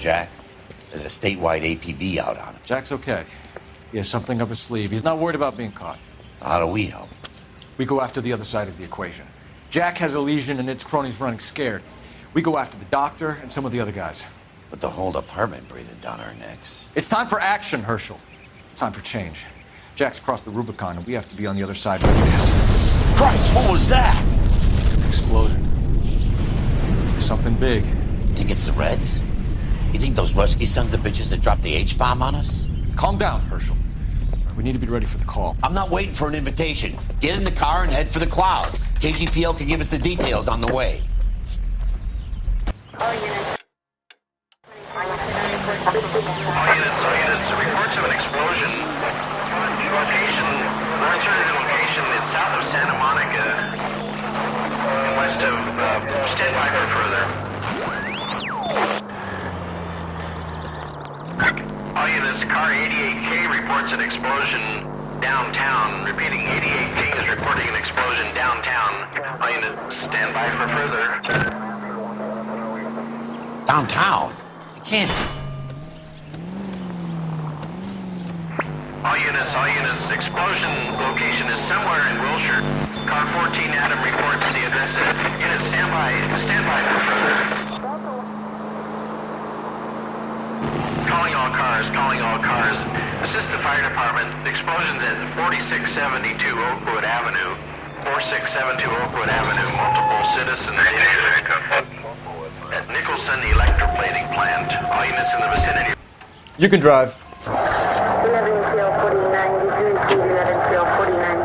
Jack? There's a statewide APB out on him. Jack's okay. He has something up his sleeve. He's not worried about being caught. How do we help? We go after the other side of the equation. Jack has a legion and its cronies running scared. We go after the doctor and some of the other guys. With the whole department breathing down our necks. It's time for action, Herschel. It's time for change. Jack's crossed the Rubicon, and we have to be on the other side ready to help. Christ, what was that? Explosion. Something big. You think it's the Reds? You think those Rusky sons of bitches that dropped the H-bomb on us? Calm down, Herschel. We need to be ready for the call. I'm not waiting for an invitation. Get in the car and head for the cloud. KGPL can give us the details on the way. All units, reports of an explosion. Location, alternative location, it's south of Santa Monica, and west of, stand by for further. All units, car 88K reports an explosion downtown. Repeating, 88K is reporting an explosion downtown. All units, stand by for further. Downtown? It can't be. All units, explosion location is somewhere in Wilshire. Car 14 Adam reports the address. Units, stand by for further. Calling all cars. Assist the fire department. Explosions at 4672 Oakwood Avenue. 4672 Oakwood Avenue. Multiple citizens injured. At Nicholson Electroplating plant. All units in the vicinity. You can drive. 11 till 49, degree to 11 till 49.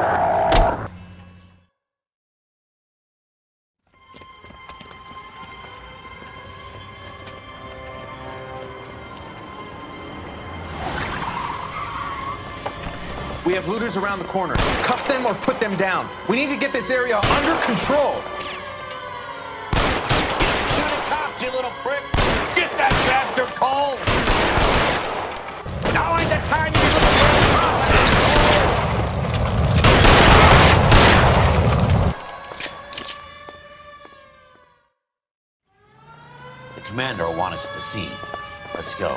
We have looters around the corner. Cuff them or put them down. We need to get this area under control. Shoot a cop, you little prick! Get that bastard cold! Now ain't the time you The commander will want us at the scene. Let's go.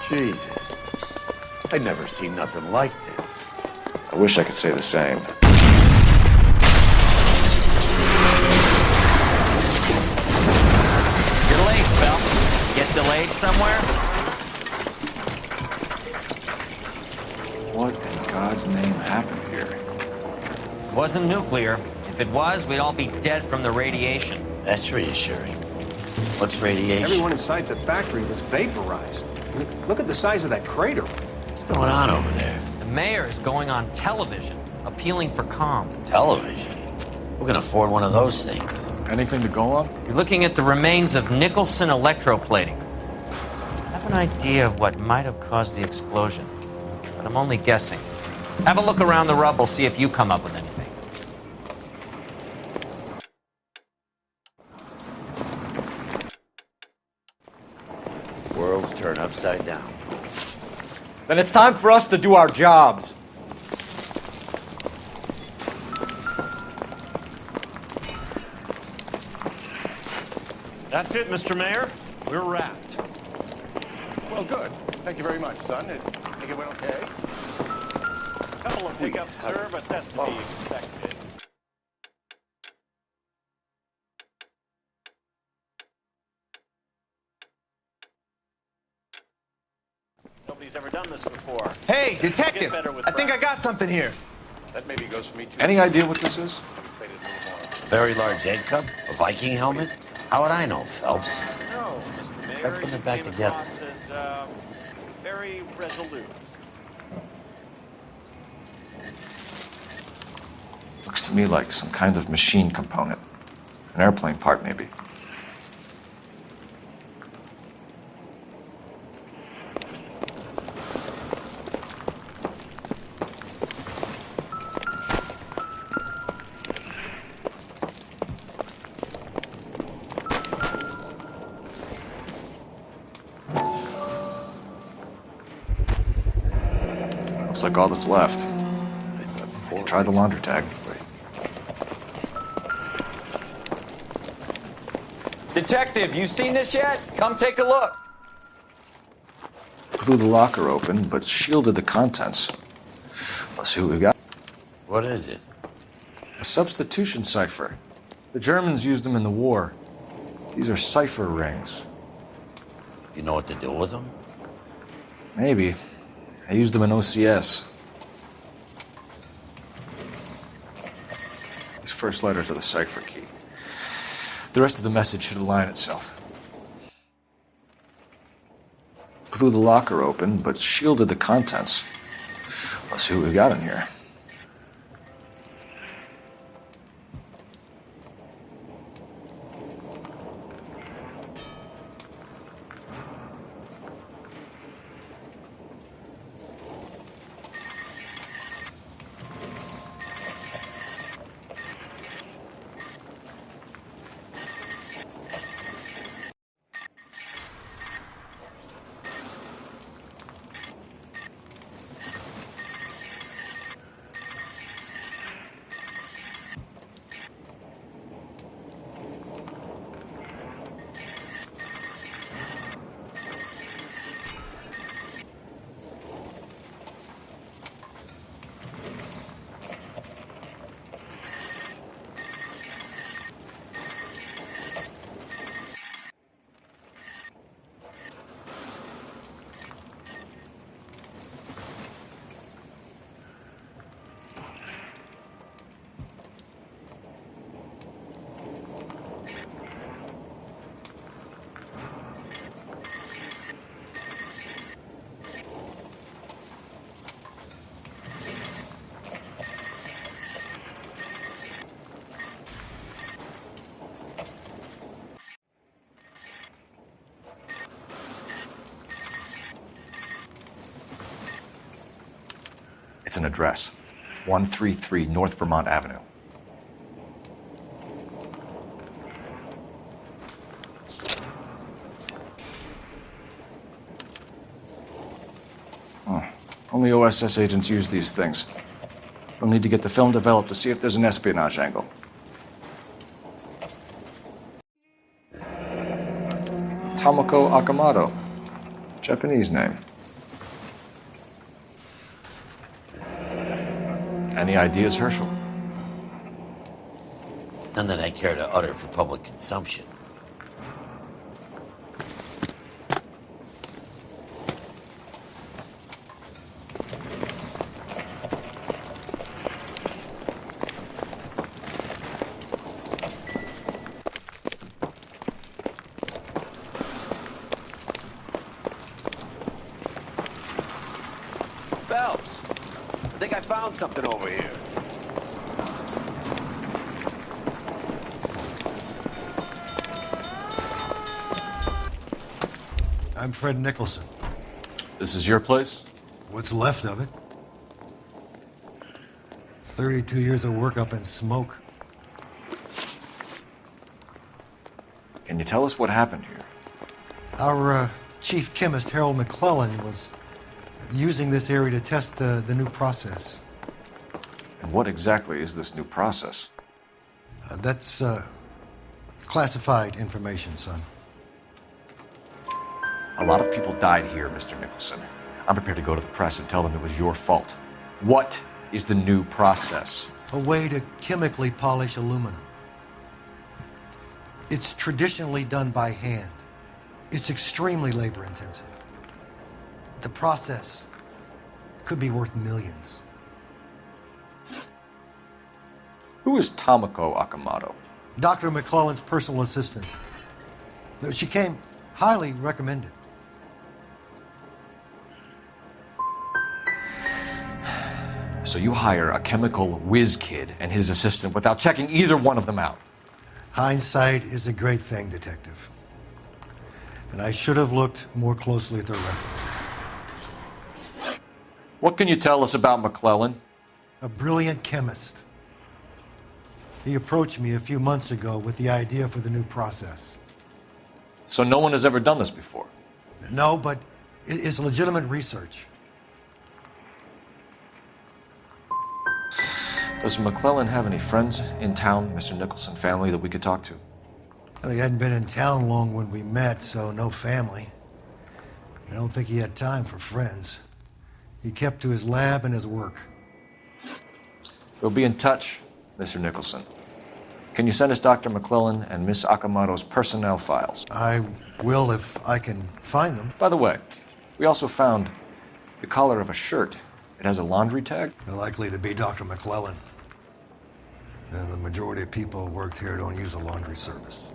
Jesus. I've never seen nothing like this. I wish I could say the same. You're late, Phelps. Get delayed somewhere? What in God's name happened here? It wasn't nuclear. If it was, we'd all be dead from the radiation. That's reassuring. What's radiation? Everyone inside the factory was vaporized. I mean, look at the size of that crater. What's going on over there? The mayor is going on television, appealing for calm. Television? Who can afford one of those things? Anything to go on? You're looking at the remains of Nicholson Electroplating. I have an idea of what might have caused the explosion, but I'm only guessing. Have a look around the rubble, see if you come up with anything. Worlds turn upside down. Then it's time for us to do our jobs. That's it, Mr. Mayor. We're wrapped. Well, good. Thank you very much, son. I think it went okay. Couple of hiccups, sir, but that's to be expected. Nobody's ever done this before. Hey, detective! Get better with I think I got something here. That maybe goes for me, too. Any idea what this is? Very large egg cup? A Viking helmet? How would I know, Phelps? No, Mr. Mayor, Try putting you it back came together. across as, very resolute. Looks to me like some kind of machine component. An airplane part, maybe. Looks like all that's left. Try the laundry tag. Detective, you seen this yet? Come take a look. Blew the locker open, but shielded the contents. Let's see what we got. What is it? A substitution cipher. The Germans used them in the war. These are cipher rings. You know what to do with them? Maybe. I used them in OCS. His first letter to the cipher key. The rest of the message should align itself. Blew the locker open, but shielded the contents. Let's see what we got in here. It's an address. 133 North Vermont Avenue. Only OSS agents use these things. We'll need to get the film developed to see if there's an espionage angle. Tomoko Akamoto. Japanese name. Any ideas, Herschel? None that I care to utter for public consumption. Phelps, I think I found something over here. I'm Fred Nicholson. This is your place? What's left of it. 32 years of work up in smoke. Can you tell us what happened here? Our chief chemist, Harold McClellan, was using this area to test the new process. And what exactly is this new process? That's classified information, son. A lot of people died here, Mr. Nicholson. I'm prepared to go to the press and tell them it was your fault. What is the new process? A way to chemically polish aluminum. It's traditionally done by hand. It's extremely labor intensive. The process could be worth millions. Who is Tomoko Akamoto? Dr. McClellan's personal assistant. She came highly recommended. So you hire a chemical whiz kid and his assistant without checking either one of them out? Hindsight is a great thing, Detective. And I should have looked more closely at their references. What can you tell us about McClellan? A brilliant chemist. He approached me a few months ago with the idea for the new process. So no one has ever done this before? No, but it's legitimate research. Does McClellan have any friends in town, Mr. Nicholson family, that we could talk to? Well, he hadn't been in town long when we met, so no family. I don't think he had time for friends. He kept to his lab and his work. We'll be in touch, Mr. Nicholson. Can you send us Dr. McClellan and Miss Akamoto's personnel files? I will if I can find them. By the way, we also found the collar of a shirt. It has a laundry tag. They're likely to be Dr. McClellan. And the majority of people who worked here don't use a laundry service.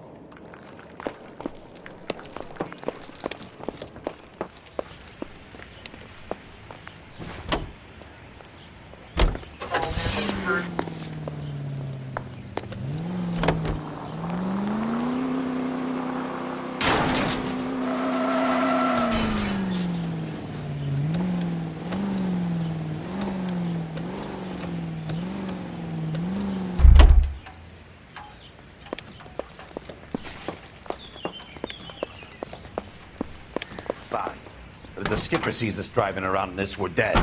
Fine. But if the skipper sees us driving around in this, we're dead.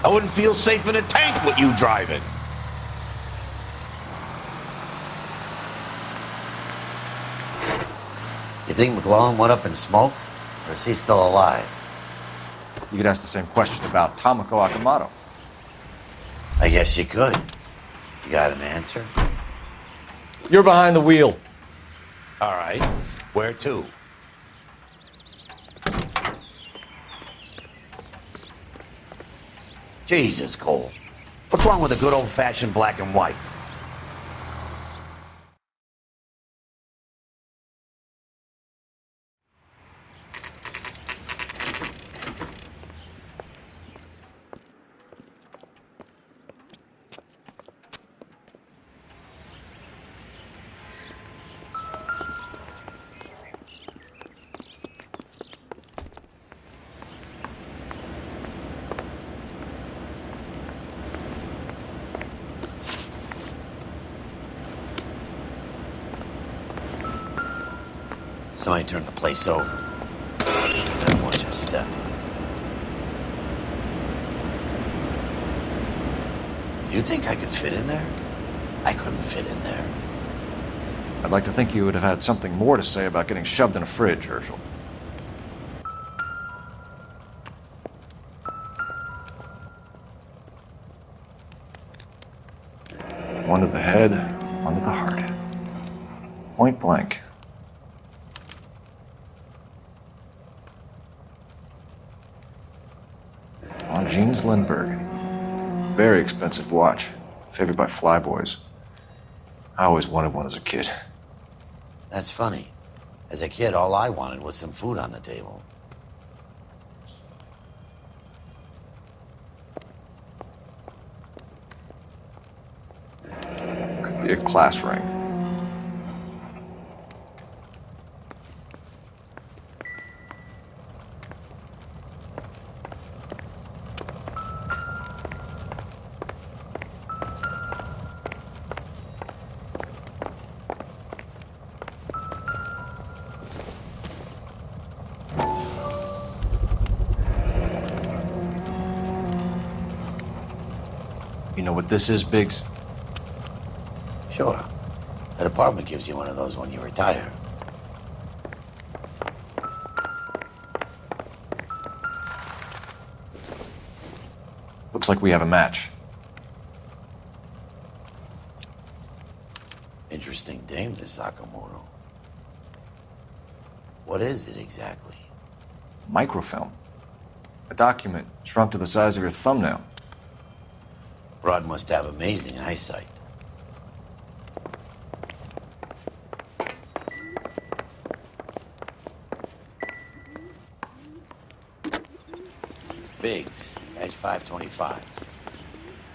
I wouldn't feel safe in a tank with you driving. You think McClellan went up in smoke? Or is he still alive? You could ask the same question about Tomoko Akamoto. I guess you could. You got an answer? You're behind the wheel. All right. Where to? Jesus, Cole. What's wrong with a good old-fashioned black and white? Somebody turned the place over. Then watch your step. Do you think I could fit in there? I couldn't fit in there. I'd like to think you would have had something more to say about getting shoved in a fridge, Herschel. One to the head, one to the heart. Point blank. On Jeans Lindbergh. Very expensive watch. Favored by flyboys. I always wanted one as a kid. That's funny. As a kid, all I wanted was some food on the table. Could be a class ring. You know what this is, Biggs? Sure. That apartment gives you one of those when you retire. Looks like we have a match. Interesting dame, this Sakamoto. What is it exactly? Microfilm. A document shrunk to the size of your thumbnail. Broad must have amazing eyesight. Biggs, edge 525.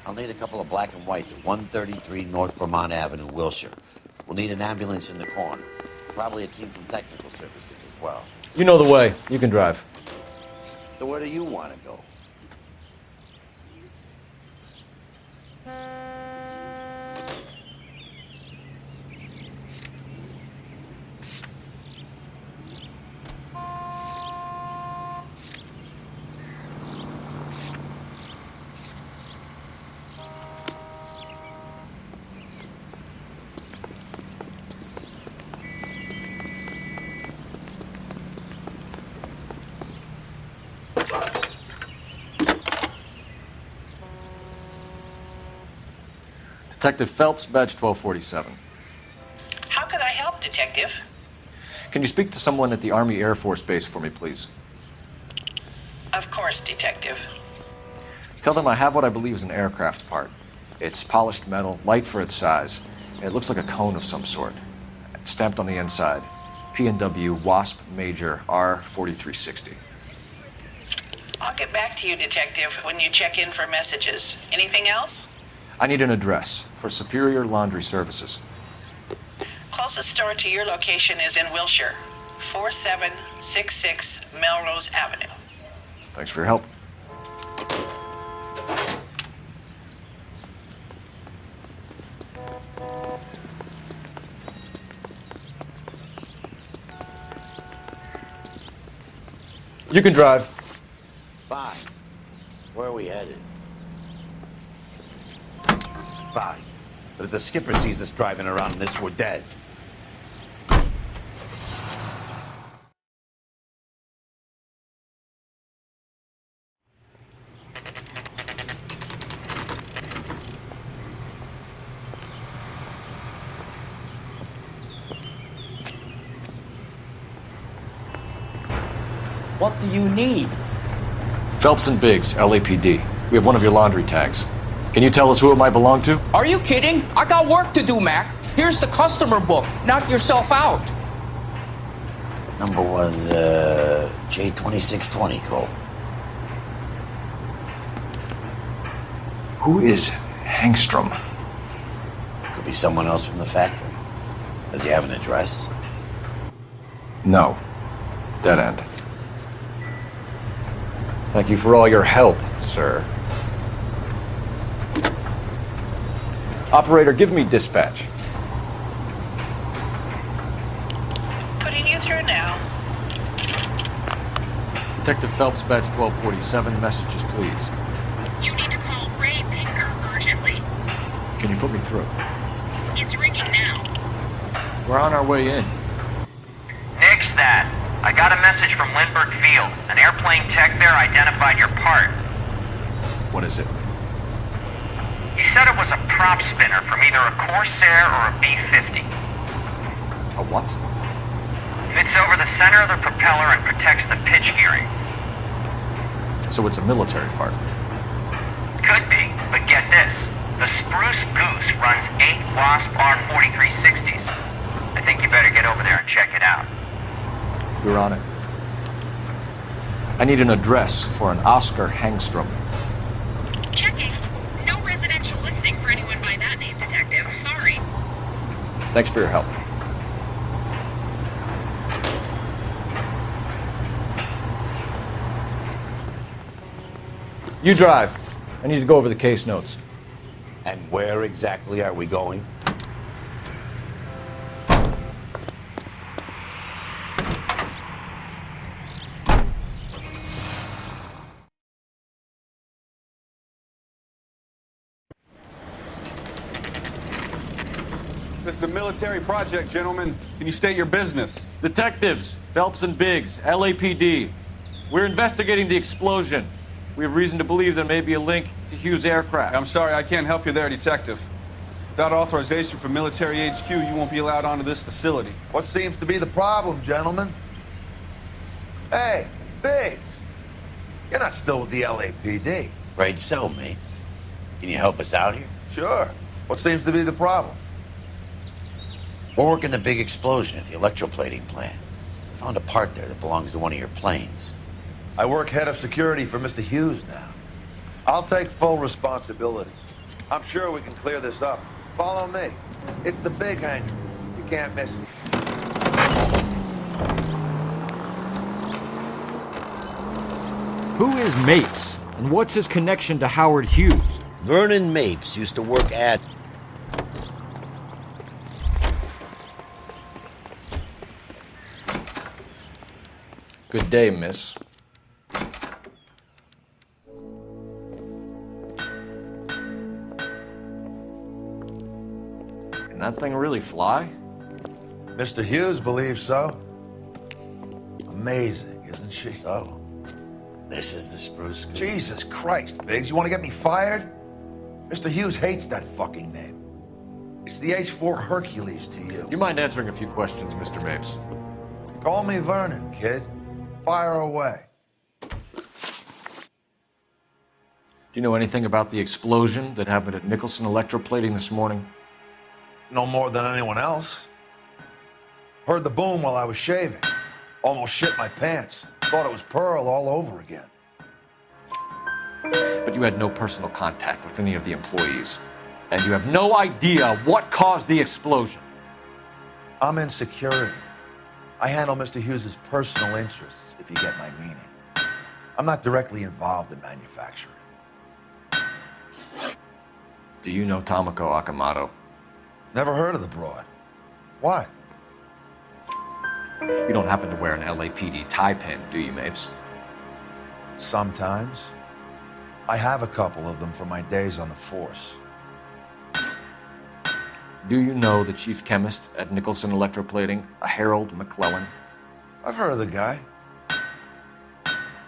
I'll need a couple of black and whites at 133 North Vermont Avenue, Wilshire. We'll need an ambulance in the corner. Probably a team from technical services as well. You know the way. You can drive. So where do you want to go? Detective Phelps, badge 1247. How can I help, Detective? Can you speak to someone at the Army Air Force Base for me, please? Of course, Detective. Tell them I have what I believe is an aircraft part. It's polished metal, light for its size, and it looks like a cone of some sort. It's stamped on the inside. P&W Wasp Major R4360. I'll get back to you, Detective, when you check in for messages. Anything else? I need an address for Superior Laundry Services. Closest store to your location is in Wilshire, 4766 Melrose Avenue. Thanks for your help. You can drive. Fine. Where are we headed? Fine. But if the skipper sees us driving around in this, we're dead. What do you need? Phelps and Biggs, LAPD. We have one of your laundry tags. Can you tell us who it might belong to? Are you kidding? I got work to do, Mac. Here's the customer book. Knock yourself out. Number was, J2620, Cole. Who is Hangstrom? Could be someone else from the factory. Does he have an address? No. Dead end. Thank you for all your help, sir. Operator, give me dispatch. Putting you through now. Detective Phelps, badge 1247. Messages, please. You need to call Ray Pinker urgently. Can you put me through? It's ringing now. We're on our way in. Nix that. I got a message from Lindbergh Field. An airplane tech there identified your part. What is it? He said it was a prop spinner from either a Corsair or a B-50. A what? Fits over the center of the propeller and protects the pitch gearing. So it's a military part. Could be, but get this. The Spruce Goose runs 8 Wasp R4360s. I think you better get over there and check it out. We're on it. I need an address for an Oscar Hangstrom. Checking. No residential listing for anyone by that name, Detective. Sorry. Thanks for your help. You drive. I need to go over the case notes. And where exactly are we going? This is a military project, gentlemen. Can you state your business? Detectives, Phelps and Biggs, LAPD. We're investigating the explosion. We have reason to believe there may be a link to Hughes' aircraft. I'm sorry, I can't help you there, Detective. Without authorization from military HQ, you won't be allowed onto this facility. What seems to be the problem, gentlemen? Hey, Biggs. You're not still with the LAPD. Afraid so, mates. Can you help us out here? Sure. What seems to be the problem? We're working the big explosion at the electroplating plant. Found a part there that belongs to one of your planes. I work head of security for Mr. Hughes now. I'll take full responsibility. I'm sure we can clear this up. Follow me. It's the big hangar. You can't miss it. Who is Mapes? And what's his connection to Howard Hughes? Vernon Mapes used to work at... Good day, miss. Can that thing really fly? Mr. Hughes believes so. Amazing, isn't she? So, this is the Spruce Goose. Jesus Christ, Biggs, you want to get me fired? Mr. Hughes hates that fucking name. It's the H-4 Hercules to you. You mind answering a few questions, Mr. Mapes? Call me Vernon, kid. Fire away. Do you know anything about the explosion that happened at Nicholson Electroplating this morning? No more than anyone else. Heard the boom while I was shaving. Almost shit my pants. Thought it was Pearl all over again. But you had no personal contact with any of the employees. And you have no idea what caused the explosion. I'm in security. I handle Mr. Hughes' personal interests, if you get my meaning. I'm not directly involved in manufacturing. Do you know Tomoko Akamoto? Never heard of the broad. Why? You don't happen to wear an LAPD tie pin, do you, Mapes? Sometimes. I have a couple of them from my days on the force. Do you know the chief chemist at Nicholson Electroplating, a Harold McClellan? I've heard of the guy.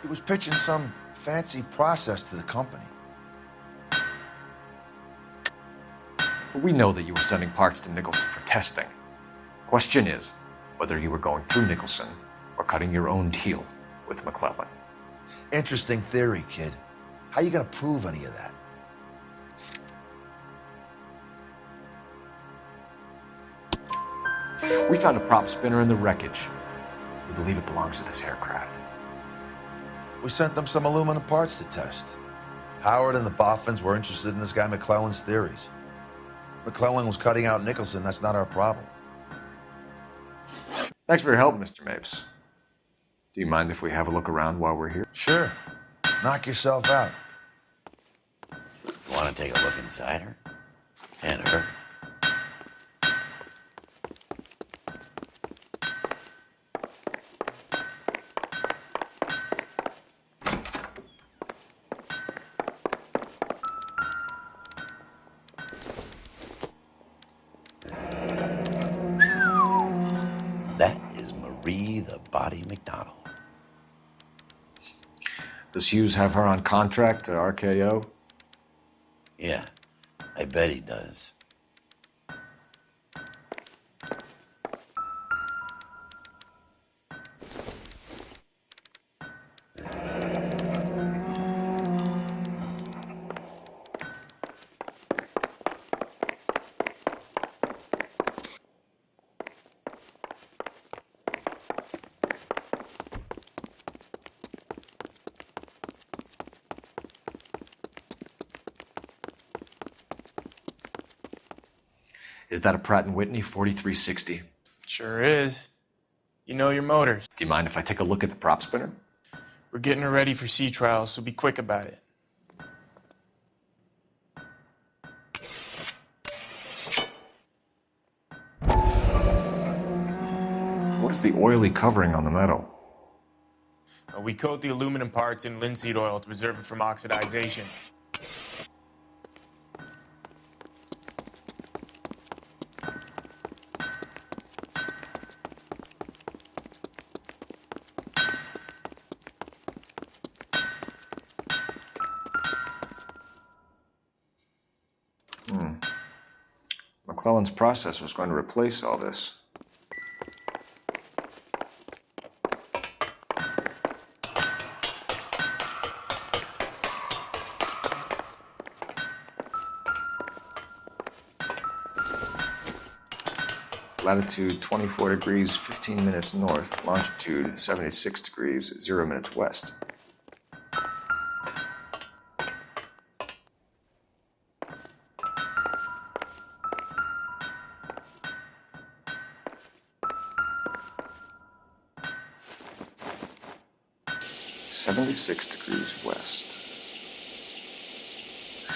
He was pitching some fancy process to the company. We know that you were sending parts to Nicholson for testing. Question is whether you were going through Nicholson or cutting your own deal with McClellan. Interesting theory, kid. How you gonna prove any of that? We found a prop spinner in the wreckage. We believe it belongs to this aircraft. We sent them some aluminum parts to test. Howard and the Boffins were interested in this guy McClellan's theories. McClellan was cutting out Nicholson. That's not our problem. Thanks for your help, Mr. Mapes. Do you mind if we have a look around while we're here? Sure. Knock yourself out. You want to take a look inside her? And her? That is Marie the Body McDonald. Does Hughes have her on contract to RKO? Yeah, I bet he does. Is that a Pratt & Whitney 4360? Sure is. You know your motors. Do you mind if I take a look at the prop spinner? We're getting her ready for sea trials, so be quick about it. What is the oily covering on the metal? We coat the aluminum parts in linseed oil to preserve it from oxidization. McClellan's process was going to replace all this. Latitude 24 degrees, 15 minutes north. Longitude 76 degrees, 0 minutes west. .76 west.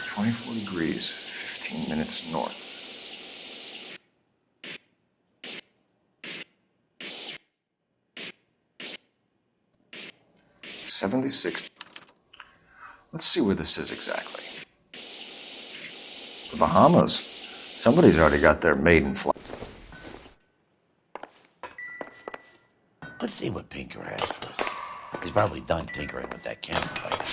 24 degrees, 15 minutes north. .76. Let's see where this is exactly. The Bahamas. Somebody's already got their maiden flight. Let's see what Pinker has for us. He's probably done tinkering with that camera light.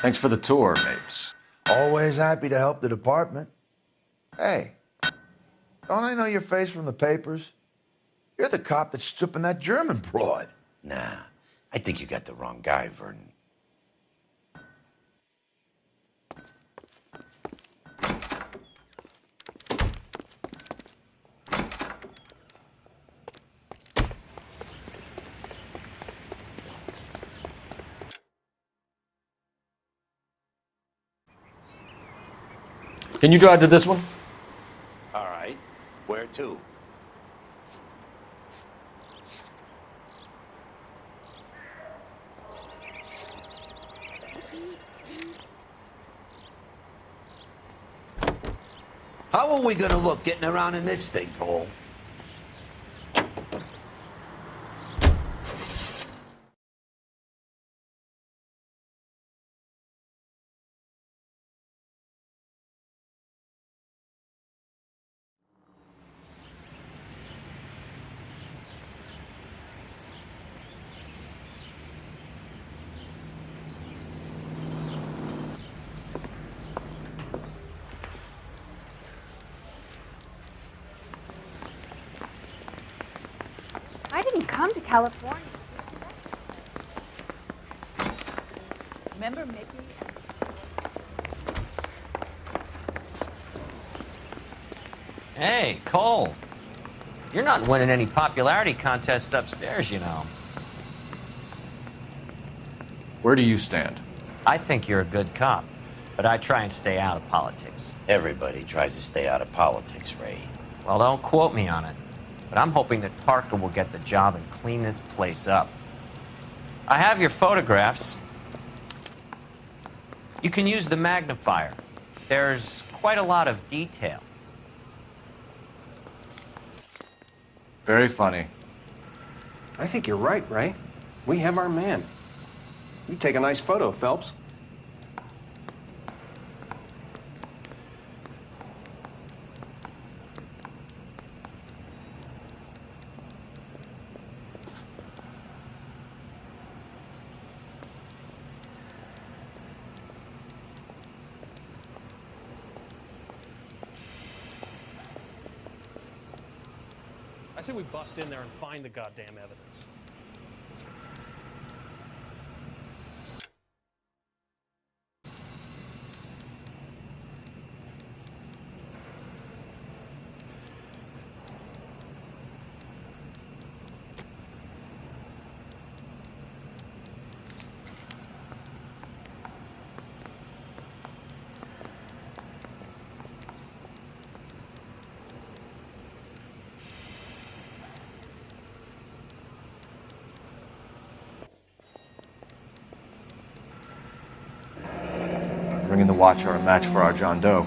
Thanks for the tour, Mapes. Always happy to help the department. Hey, don't I know your face from the papers? You're the cop that's stripping that German broad. Nah, I think you got the wrong guy, Vernon. Can you drive to this one? All right. Where to? How are we gonna look getting around in this thing, Cole? I didn't come to California. Remember Mickey? Hey, Cole. You're not winning any popularity contests upstairs, you know. Where do you stand? I think you're a good cop, but I try and stay out of politics. Everybody tries to stay out of politics, Ray. Well, don't quote me on it, but I'm hoping that Parker will get the job and clean this place up. I have your photographs. You can use the magnifier. There's quite a lot of detail. Very funny. I think you're right, Ray. We have our man. You take a nice photo, Phelps. I say we bust in there and find the goddamn evidence. Bringing the Watcher a match for our John Doe.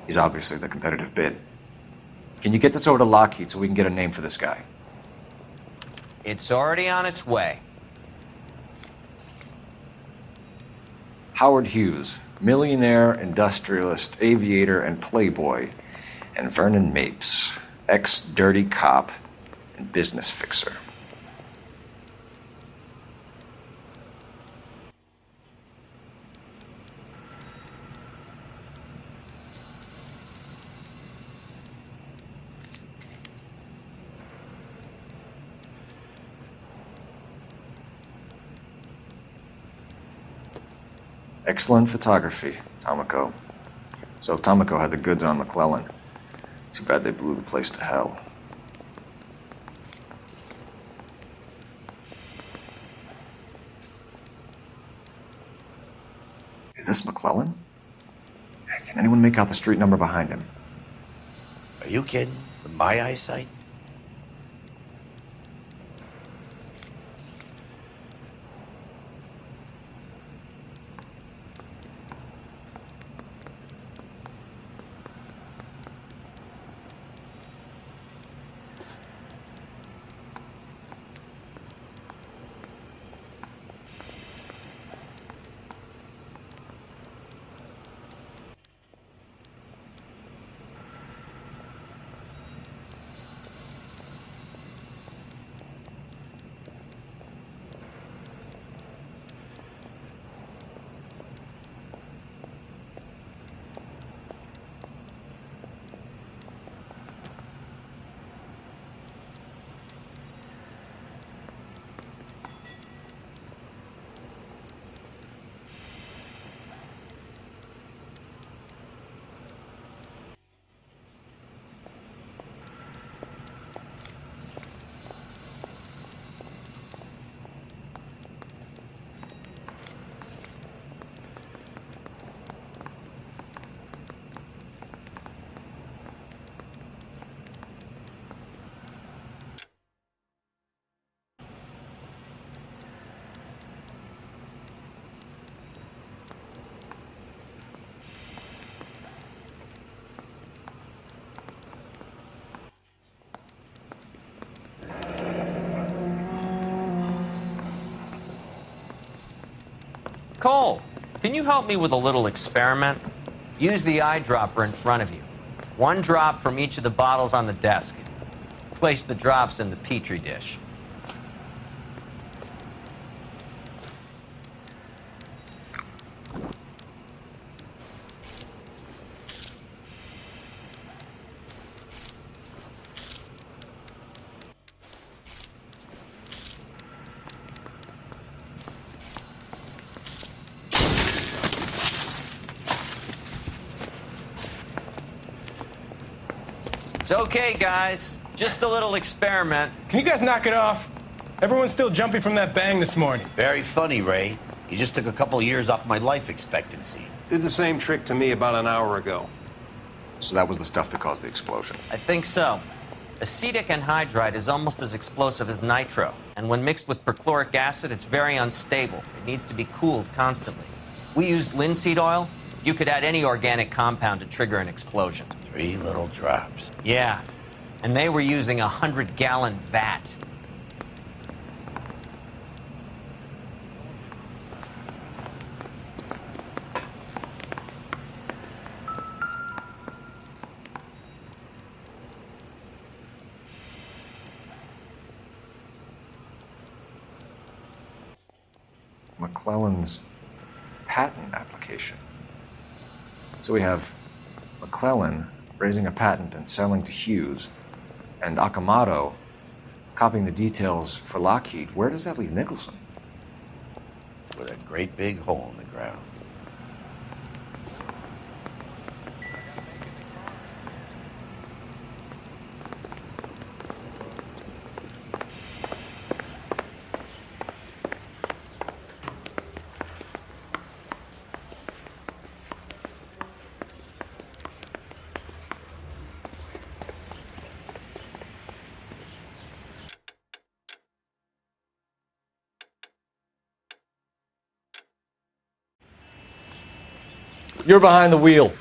He's obviously the competitive bid. Can you get this over to Lockheed so we can get a name for this guy? It's already on its way. Howard Hughes, millionaire, industrialist, aviator, and playboy. And Vernon Mapes, ex-dirty cop and business fixer. Excellent photography, Tomoko. So Tomoko had the goods on McClellan. Too bad they blew the place to hell. Is this McClellan? Can anyone make out the street number behind him? Are you kidding? With my eyesight? Cole, can you help me with a little experiment? Use the eyedropper in front of you. One drop from each of the bottles on the desk. Place the drops in the Petri dish. It's okay, guys. Just a little experiment. Can you guys knock it off? Everyone's still jumping from that bang this morning. Very funny, Ray. You just took a couple years off my life expectancy. Did the same trick to me about an hour ago. So that was the stuff that caused the explosion. I think so. Acetic anhydride is almost as explosive as nitro, and when mixed with perchloric acid, it's very unstable. It needs to be cooled constantly. We used linseed oil. You could add any organic compound to trigger an explosion. 3 little drops. Yeah, and they were using a 100-gallon vat. McClellan's patent application. So we have McClellan raising a patent and selling to Hughes, and Akamoto copying the details for Lockheed. Where does that leave Nicholson? With a great big hole in the ground. You're behind the wheel.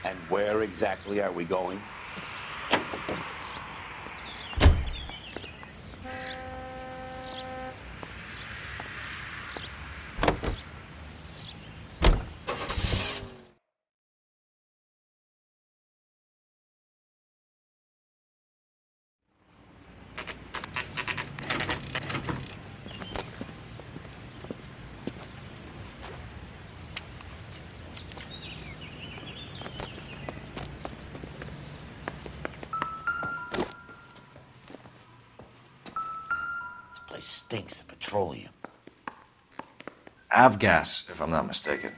And where exactly are we going? Stinks of petroleum. Avgas, if I'm not mistaken.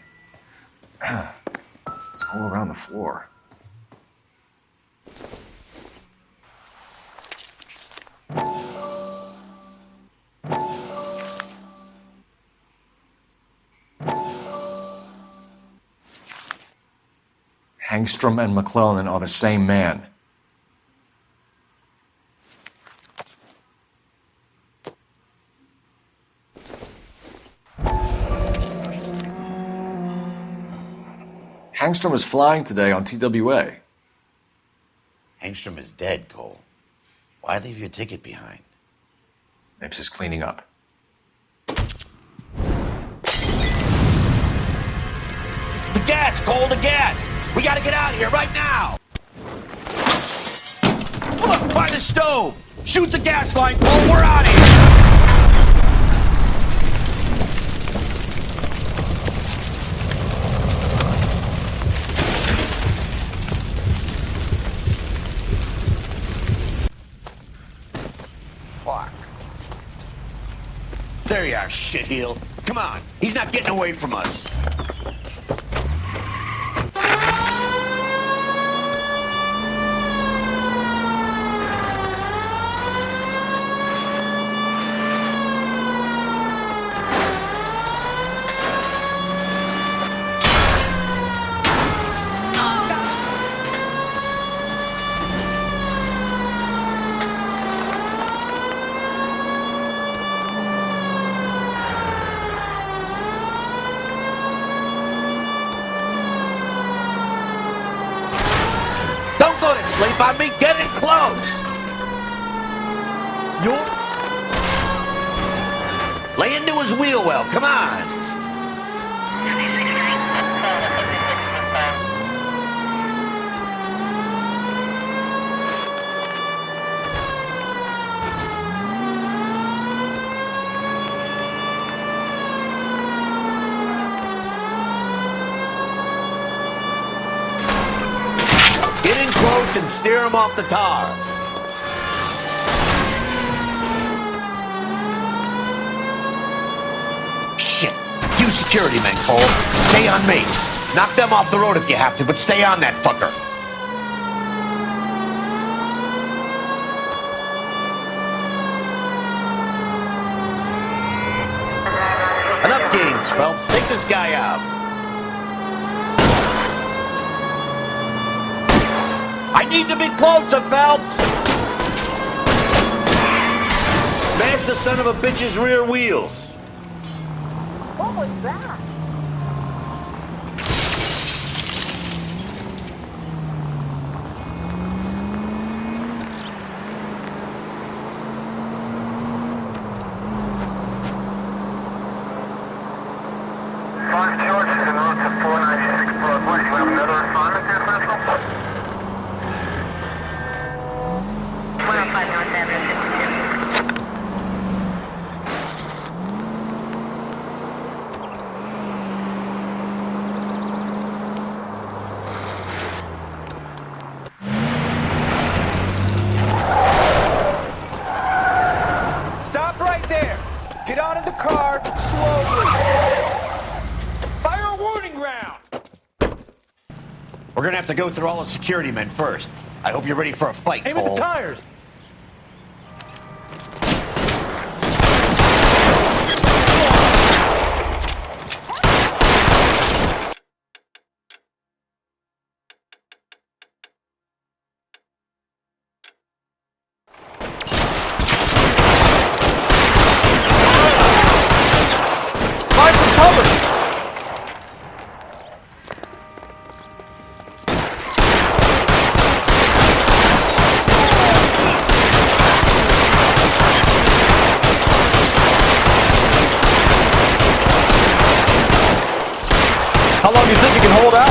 It's all around the floor. Hangstrom and McClellan are the same man. Hangstrom is flying today on TWA. Hangstrom is dead, Cole. Why leave your ticket behind? Maybe just cleaning up. The gas, Cole, the gas! We gotta get out of here right now! Look, by the stove! Shoot the gas line, Cole, we're out of here! There you are, shitheel. Come on, he's not getting away from us. Sleep on me, get in close. Lay into his wheel well, come on. and steer them off the tar. Shit. You security men, Cole. Stay on mates. Knock them off the road if you have to, but stay on that fucker. Enough games, Phelps. Take this guy out. I need to be closer, Phelps. Smash the son of a bitch's rear wheels. What was that? George is en route to 496 Broadway. Do you have another assignment there, Central? 105 North Avenue, 52. Stop right there. Get out of the car slowly. Fire a warning round. We're gonna have to go through all the security men first. I hope you're ready for a fight, Aim at Cole. the tires. Find some cover! How long do you think you can hold out?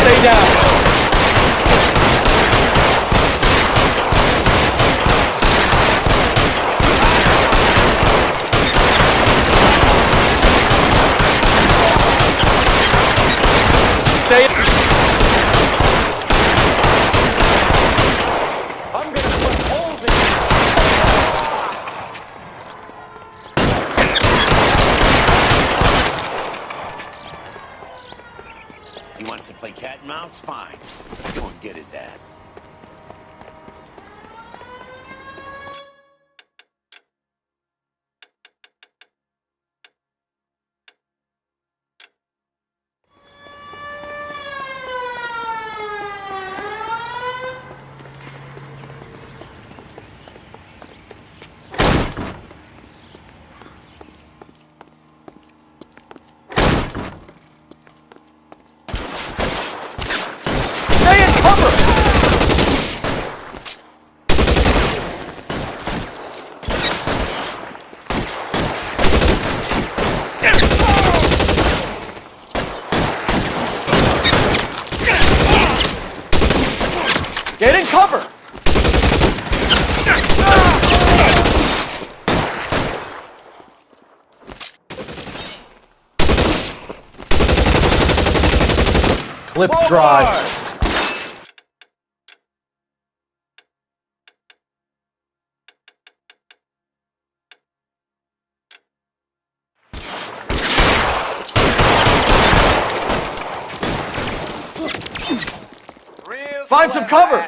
Stay down. Stay. I'm gonna put holes in He wants to play cat and mouse? Fine. Let's go and get his ass. Stay in cover! Get in cover! Clip drive. Find some cover!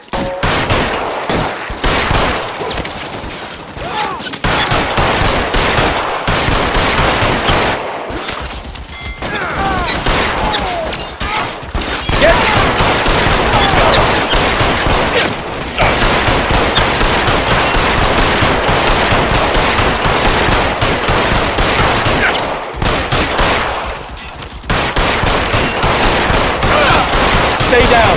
Stay down.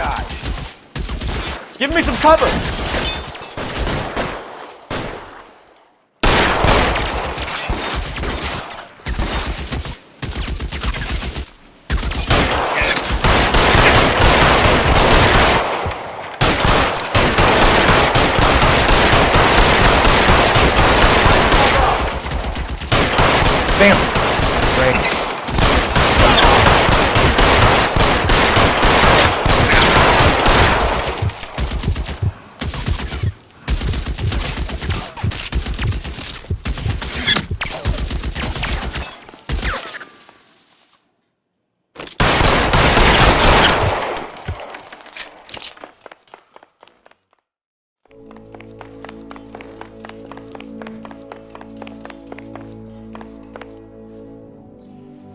guy. Give me some cover. Damn. Great.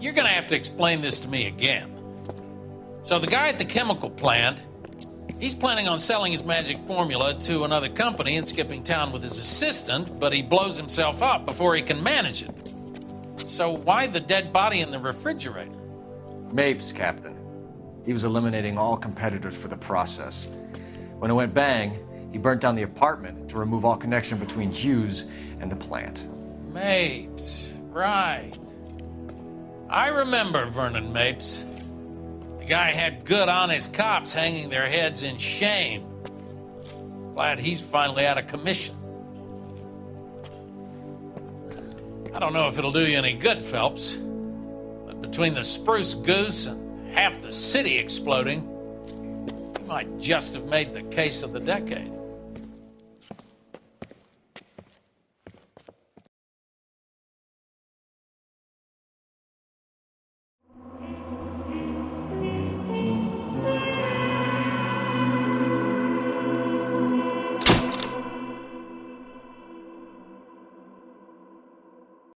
You're gonna have to explain this to me again. So the guy at the chemical plant, he's planning on selling his magic formula to another company and skipping town with his assistant, but he blows himself up before he can manage it. So why the dead body in the refrigerator? Mapes, Captain. He was eliminating all competitors for the process. When it went bang, he burnt down the apartment to remove all connection between Hughes and the plant. Mapes, right. I remember Vernon Mapes. The guy had good, honest cops hanging their heads in shame. Glad he's finally out of commission. I don't know if it'll do you any good, Phelps, but between the Spruce Goose and half the city exploding, you might just have made the case of the decade.